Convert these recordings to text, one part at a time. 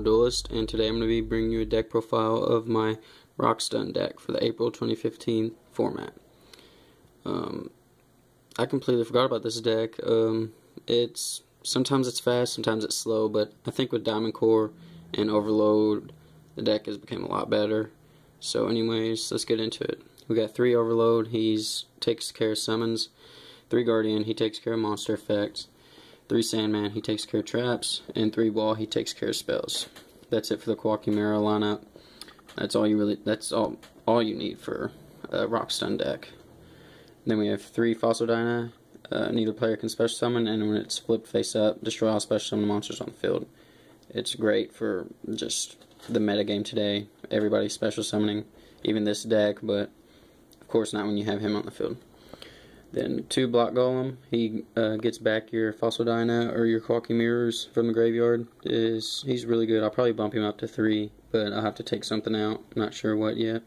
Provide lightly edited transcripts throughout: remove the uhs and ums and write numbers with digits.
Duelist, and today I'm going to be bringing you a deck profile of my Rockstun deck for the April 2015 format. I completely forgot about this deck. Sometimes it's fast, sometimes it's slow, but I think with Diamond Core and Overload, the deck has become a lot better. So anyways, let's get into it. We got 3 Overload, he takes care of summons, 3 Guardian, he takes care of monster effects, 3 Sandman, he takes care of traps, and 3 Wall, he takes care of spells. That's it for the Quackimera lineup. That's all you need for a Rockstun deck. Then we have 3 Fossil Dyna. Neither player can special summon, and when it's flipped face up, destroy all special summon monsters on the field. It's great for just the meta game today. Everybody's special summoning, even this deck, but of course not when you have him on the field. Then 2 Block Golem. He gets back your Fossil Dyna or your Quackimeras from the graveyard. He's really good. I'll probably bump him up to 3, but I'll have to take something out. Not sure what yet.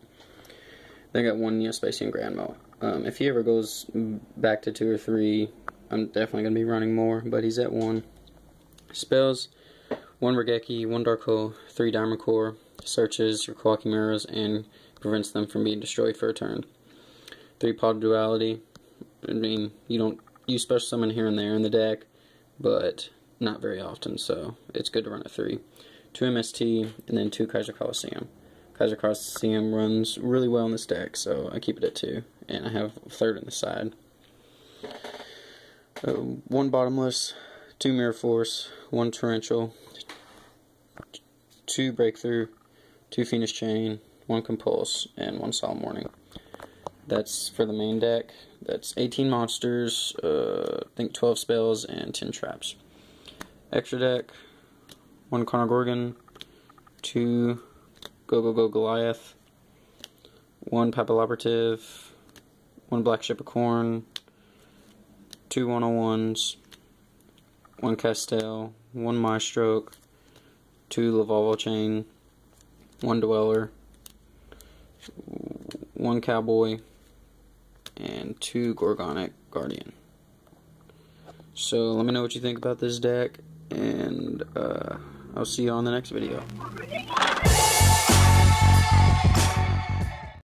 Then I got 1 Neospatian Granmo. If he ever goes back to 2 or 3, I'm definitely going to be running more, but he's at 1. Spells: 1 Raigeki, 1 Dark Hole, 3 Diamond Core, searches your Quackimeras and prevents them from being destroyed for a turn. 3 Pot of Duality. I mean, you don't use special summon here and there in the deck, but not very often, so it's good to run at 3. 2 MST, and then 2 Kaiser Coliseum. Kaiser Coliseum runs really well in this deck, so I keep it at 2, and I have a 3rd on the side. 1 Bottomless, 2 Mirror Force, 1 Torrential, 2 Breakthrough, 2 Phoenix Chain, 1 Compulse, and 1 Solemn Warning. That's for the main deck. That's 18 monsters, I think 12 spells, and 10 traps. Extra deck: 1 Carnogorgon, 2 Go Goliath, 1 Papilloperative, 1 Black Ship of Corn, 2 101s, 1 Castell, 1 Maestroke, 2 Lavalval Chain, 1 Dweller, 1 Cowboy, and 2 Gorgonic Guardian. So let me know what you think about this deck, and I'll see you on the next video.